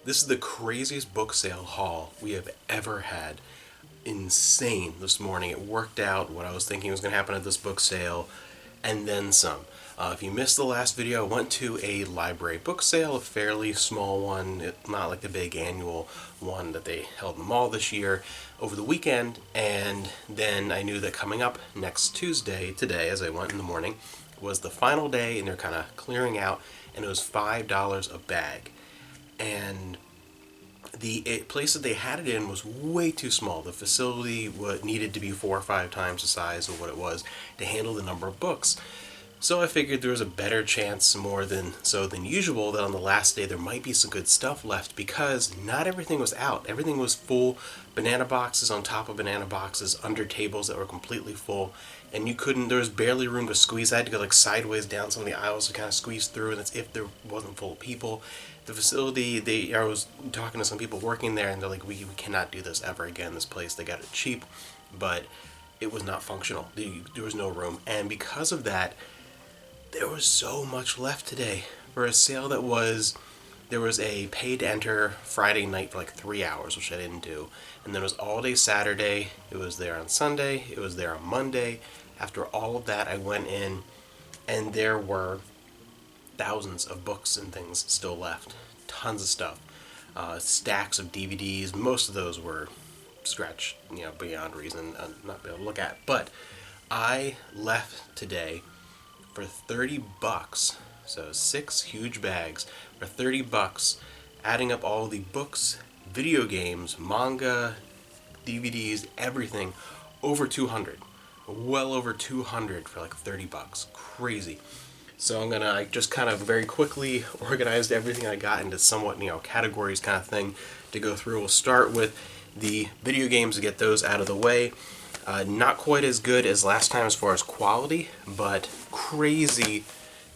This is the craziest book sale haul we have ever had. Insane this morning. It worked out what I was thinking was going to happen at this book sale, and then some. If you missed the last video, I went to a library book sale, a fairly small one, not like the big annual one that they held in the mall this year, over the weekend, and then I knew that coming up next Tuesday, today, as I went in the morning, was the final day, and they're kind of clearing out, and it was $5 a bag. And the place that they had it in was way too small. The facility needed to be 4 or 5 times the size of what it was to handle the number of books. So I figured there was a better chance, more than usual, that on the last day there might be some good stuff left, because not everything was out. Everything was full, banana boxes on top of banana boxes, under tables that were completely full, and there was barely room to squeeze. I had to go like sideways down some of the aisles to kind of squeeze through, and that's if there wasn't full of people. The facility, I was talking to some people working there, and they're like, we cannot do this ever again. This place, they got it cheap, but it was not functional. There was no room, and because of that, there was so much left today for a sale there was a paid to enter Friday night for like 3 hours, which I didn't do. And then it was all day Saturday. It was there on Sunday. It was there on Monday. After all of that, I went in, and there were thousands of books and things still left. Tons of stuff. Stacks of DVDs. Most of those were scratched, beyond reason, not be able to look at. But I left today for $30, so 6 huge bags for $30, adding up all the books, video games, manga, DVDs, everything, over 200, well over 200 for like $30. Crazy. So I just kind of very quickly organized everything I got into somewhat, categories kind of thing to go through. We'll start with the video games to get those out of the way. Not quite as good as last time as far as quality, but crazy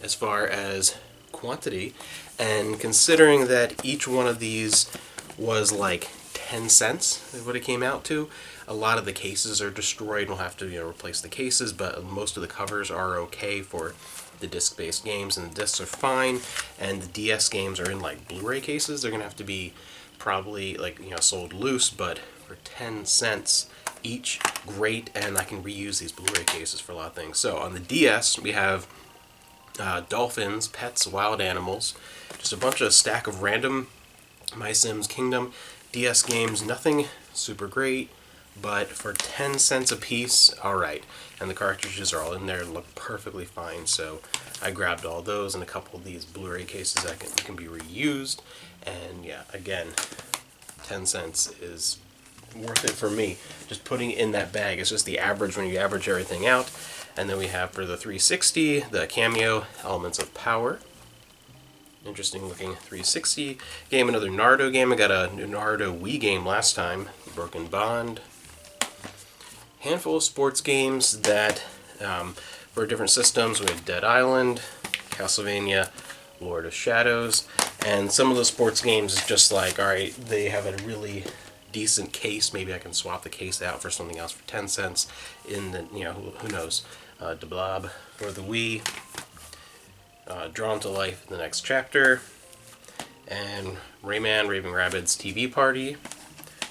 as far as quantity. And considering that each one of these was like 10 cents, is what it came out to. A lot of the cases are destroyed. We'll have to replace the cases, but most of the covers are okay for the disc-based games, and the discs are fine. And the DS games are in like Blu-ray cases. They're gonna have to be probably sold loose, but for 10 cents each, great, and I can reuse these Blu-ray cases for a lot of things. So on the DS, we have Dolphins, Pets, Wild Animals, just a bunch of stack of random My Sims Kingdom DS games. Nothing super great, but for 10 cents a piece, alright. And the cartridges are all in there, look perfectly fine. So I grabbed all those, and a couple of these Blu-ray cases that can be reused. And yeah, again, 10 cents is worth it for me. Just putting it in that bag. It's just the average when you average everything out. And then we have for the 360, the Cameo Elements of Power. Interesting looking 360 game. Another Naruto game. I got a Naruto Wii game last time. Broken Bond. Handful of sports games that for different systems. We have Dead Island, Castlevania, Lord of Shadows, and some of the sports games is just like, alright, they have a really decent case. Maybe I can swap the case out for something else for 10 cents. In the, who knows? De Blob for the Wii. Drawn to Life in the next chapter. And Rayman Raving Rabbids TV Party.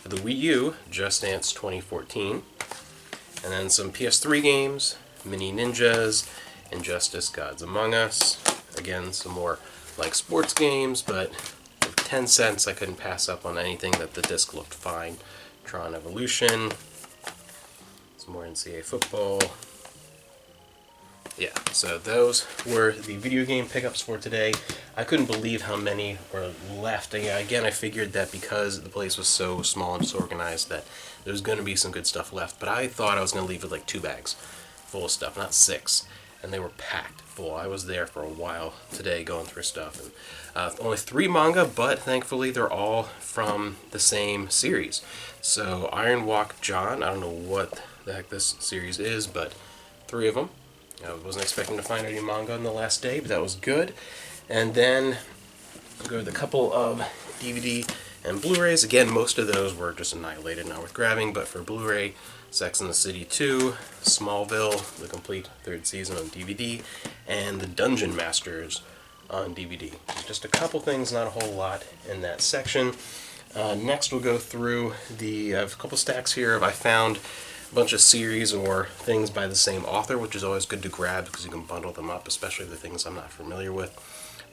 For the Wii U, Just Dance 2014. And then some PS3 games. Mini Ninjas. Injustice Gods Among Us. Again, some more like sports games, but for 10 cents I couldn't pass up on anything that the disc looked fine. Tron Evolution, some more NCAA football. Yeah, so those were the video game pickups for today. I couldn't believe how many were left. Again, I figured that because the place was so small and disorganized that there was going to be some good stuff left, but I thought I was going to leave with like 2 bags full of stuff, not 6. And they were packed full. I was there for a while today going through stuff. And only 3 manga, but thankfully they're all from the same series. So Iron Walk John, I don't know what the heck this series is, but 3 of them. I wasn't expecting to find any manga on the last day, but that was good. And then I'll go with a couple of DVD and Blu-rays. Again, most of those were just annihilated, not worth grabbing, but for Blu-ray, Sex and the City 2, Smallville, the complete 3rd season on DVD, and the Dungeon Masters on DVD. Just a couple things, not a whole lot in that section. Next we'll go through I have a couple stacks here. I found a bunch of series or things by the same author, which is always good to grab because you can bundle them up, especially the things I'm not familiar with.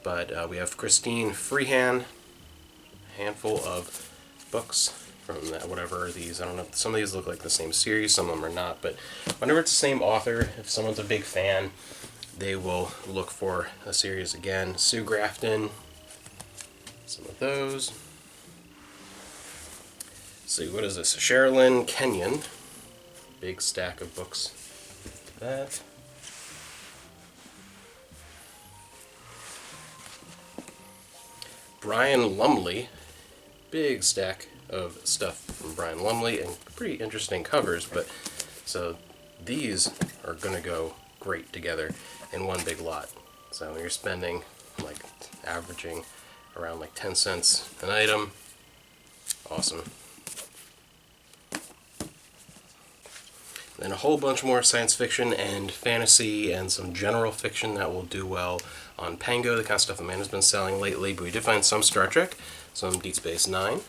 But we have Christine Freehand, a handful of books from that, whatever these, I don't know, some of these look like the same series, some of them are not, but whenever it's the same author, if someone's a big fan, they will look for a series again. Sue Grafton, some of those. Let's see, what is this? Sherilyn Kenyon, big stack of books. That. Brian Lumley, big stack of stuff from Brian Lumley and pretty interesting covers, but so these are going to go great together in one big lot. So you're spending like averaging around like 10 cents an item. Awesome. Then a whole bunch more science fiction and fantasy and some general fiction that will do well on Pango, the kind of stuff Amanda's been selling lately. But we did find some Star Trek, some Deep Space Nine,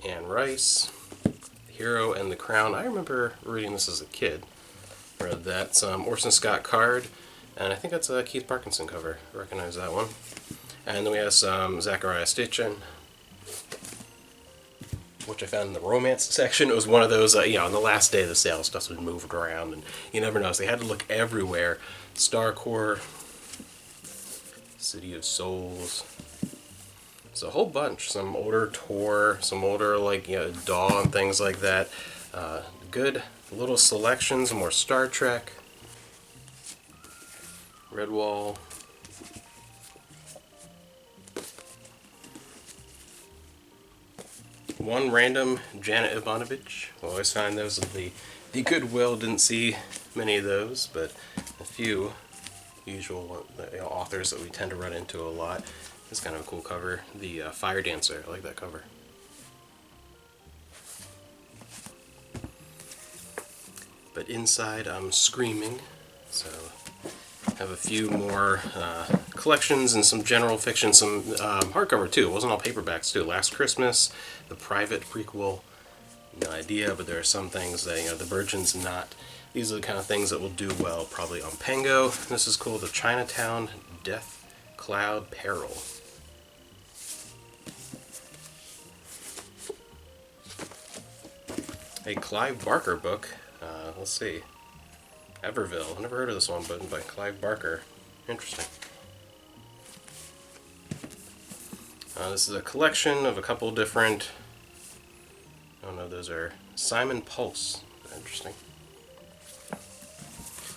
Anne Rice, Hero and the Crown. I remember reading this as a kid. Read that. Some Orson Scott Card, and I think that's a Keith Parkinson cover. I recognize that one. And then we have some Zachariah Stitchin, which I found in the romance section. It was one of those, on the last day of the sale, stuff was moved around, and you never know, so they had to look everywhere. Starcore, City of Souls. So a whole bunch. Some older Tor, some older, Daw and things like that. Good little selection, some more Star Trek. Redwall. One random Janet Ivanovich. We'll always find those at the Goodwill. Didn't see many of those, but a few usual authors that we tend to run into a lot. It's kind of a cool cover. The Fire Dancer. I like that cover. But inside I'm Screaming. So have a few more collections and some general fiction, some hardcover too. It wasn't all paperbacks too. Last Christmas, the Private prequel, no idea, but there are some things that, the Virgin's not. These are the kind of things that will do well probably on Pango. This is cool, the Chinatown Death Cloud Peril. A Clive Barker book. Let's see. Everville. I never heard of this one, but by Clive Barker. Interesting. This is a collection of a couple different. Oh no, those are Simon Pulse. Interesting.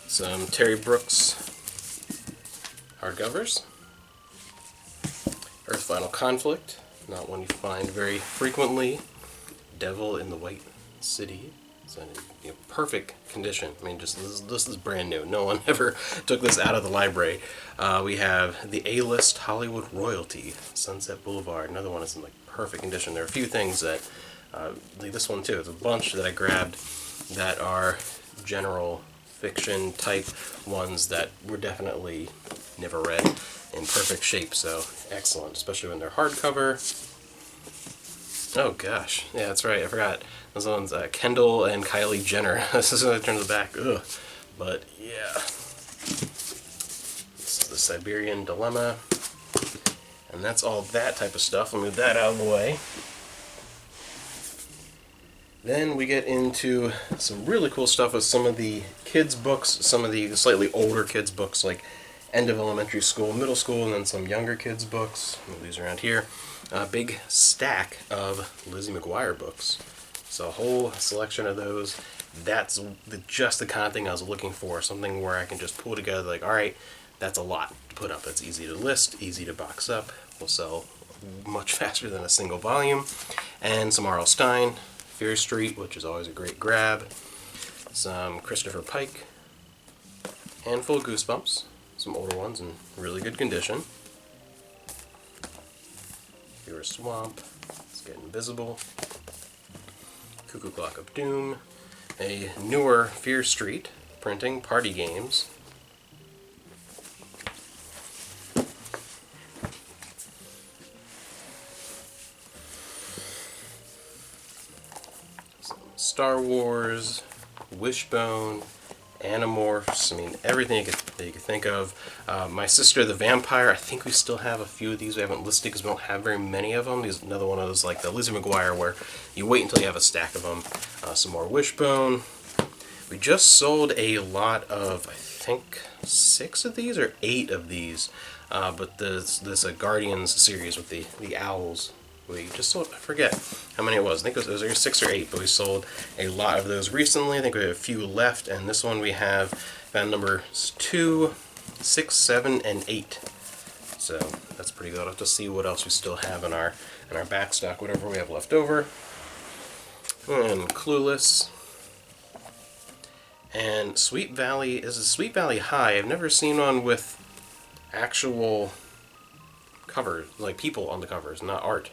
Some Terry Brooks hardcovers. Earth Final Conflict. Not one you find very frequently. Devil in the White City. It's in perfect condition. I mean, just this is brand new. No one ever took this out of the library. We have the A-list Hollywood Royalty, Sunset Boulevard. Another one is in perfect condition. There are a few things that, like this one too. It's a bunch that I grabbed that are general fiction type ones that were definitely never read, in perfect shape. So excellent, especially when they're hardcover. Oh gosh, yeah, that's right. I forgot. Those ones, Kendall and Kylie Jenner. This is when I turn the back. Ugh. But yeah, this is the Siberian Dilemma, and that's all that type of stuff. I'll move that out of the way. Then we get into some really cool stuff with some of the kids' books, some of the slightly older kids' books, like end of elementary school, middle school, and then some younger kids' books. Move these around here. A big stack of Lizzie McGuire books. So a whole selection of those. That's just the kind of thing I was looking for. Something where I can just pull together, like, alright, that's a lot to put up. That's easy to list, easy to box up. Will sell much faster than a single volume. And some R.L. Stine, Fear Street, which is always a great grab. Some Christopher Pike. Handful of Goosebumps. Some older ones in really good condition. Fear Swamp. Let's Get Invisible. Cuckoo Clock of Doom. A newer Fear Street printing, Party Games. Star Wars, Wishbone, Animorphs, I mean, everything that you could think of. My Sister the Vampire, I think we still have a few of these we haven't listed because we don't have very many of them. There's another one of those like the Lizzie McGuire where you wait until you have a stack of them. Some more Wishbone. We just sold a lot of, I think, 6 of these or 8 of these. But this Guardians series with the owls. We just sold, I forget how many it was. I think it was either 6 or 8, but we sold a lot of those recently. I think we have a few left, and this one we have found numbers 2, 6, 7, and 8. So that's pretty good. I'll have to see what else we still have in our back stock, whatever we have left over. And Clueless. And Sweet Valley is a Sweet Valley High. I've never seen one with actual covers, like people on the covers, not art.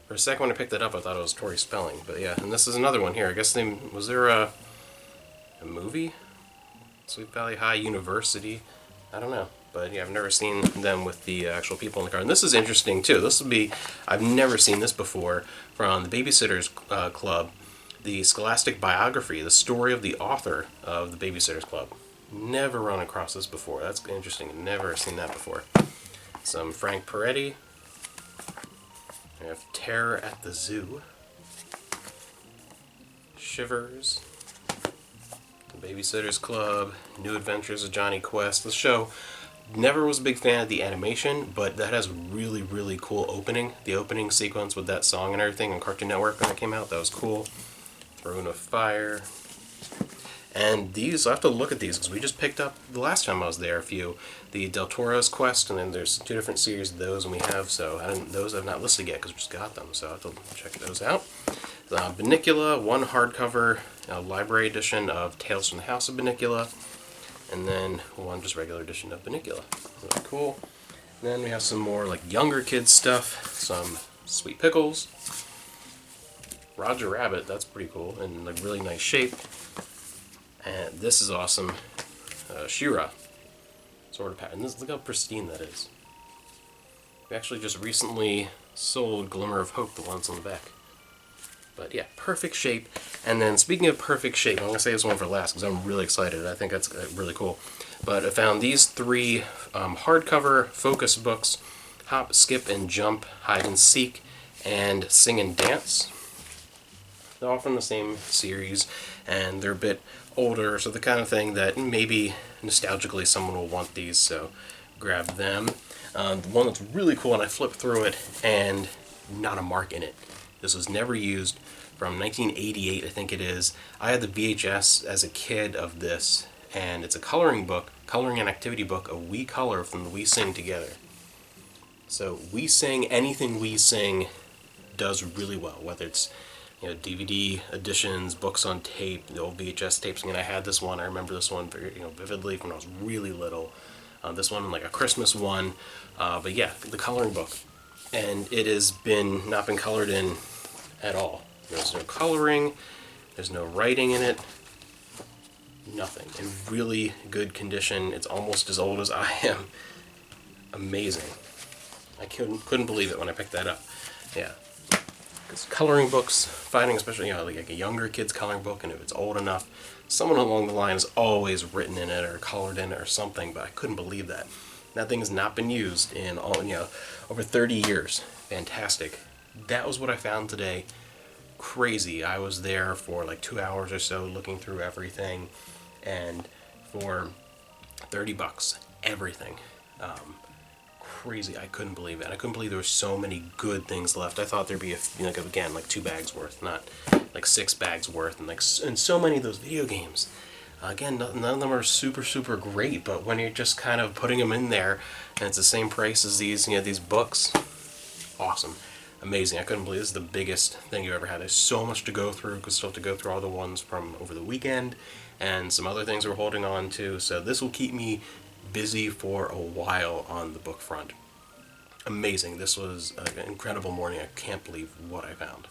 For a second when I picked it up, I thought it was Tori Spelling, but yeah. And this is another one here. I guess was there a movie? Sweet Valley High University? I don't know, but yeah, I've never seen them with the actual people in the car. And this is interesting too. This will be, I've never seen this before, from the Babysitters Club, the Scholastic Biography, the story of the author of the Babysitters Club. Never run across this before. That's interesting. Never seen that before. Some Frank Peretti. We have Terror at the Zoo. Shivers. The Babysitters Club. New Adventures of Johnny Quest. The show, never was a big fan of the animation, but that has really, really cool opening. The opening sequence with that song and everything on Cartoon Network when it came out, that was cool. Throne of Fire. And these, I'll have to look at these because we just picked up the last time I was there a few. The Del Toro's Quest, and then there's 2 different series of those, and we have, so those I've not listed yet because we just got them, so I'll have to check those out. Benicula, 1 hardcover library edition of Tales from the House of Benicula, and then 1 just regular edition of Benicula. Really cool. And then we have some more like younger kids stuff, some Sweet Pickles, Roger Rabbit, that's pretty cool, and like really nice shape. And this is awesome. She-Ra. Sort of pattern. Look how pristine that is. We actually just recently sold Glimmer of Hope, the ones on the back. But yeah, perfect shape. And then speaking of perfect shape, I'm going to say this one for last because I'm really excited. I think that's really cool. But I found these 3 hardcover focus books. Hop, Skip, and Jump, Hide and Seek, and Sing and Dance. They're all from the same series, and they're a bit older, so the kind of thing that maybe nostalgically someone will want these, so grab them. The one that's really cool, and I flipped through it, and not a mark in it. This was never used, from 1988, I think it is. I had the VHS as a kid of this, and it's a coloring book, coloring and activity book of We Color from the We Sing Together. So We Sing, anything We Sing does really well, whether it's DVD editions, books on tape, the old VHS tapes. I mean, I had this one. I remember this one very, vividly from when I was really little. This one, like a Christmas one. But yeah, the coloring book, and it has not been colored in at all. There's no coloring. There's no writing in it. Nothing. In really good condition. It's almost as old as I am. Amazing. I couldn't believe it when I picked that up. Yeah. Because coloring books, finding especially like a younger kid's coloring book, and if it's old enough, someone along the line has always written in it or colored in it or something. But I couldn't believe that. That thing has not been used in over 30 years. Fantastic. That was what I found today. Crazy. I was there for like 2 hours or so looking through everything, and for $30, everything. Crazy. I couldn't believe it. I couldn't believe there were so many good things left. I thought there'd be like 2 bags worth, not like 6 bags worth, and so many of those video games. Again, none of them are super, super great, but when you're just kind of putting them in there, and it's the same price as these books, awesome. Amazing. I couldn't believe this is the biggest thing you ever had. There's so much to go through, because still have to go through all the ones from over the weekend, and some other things we're holding on to, so this will keep me busy for a while on the book front. Amazing. This was an incredible morning. I can't believe what I found.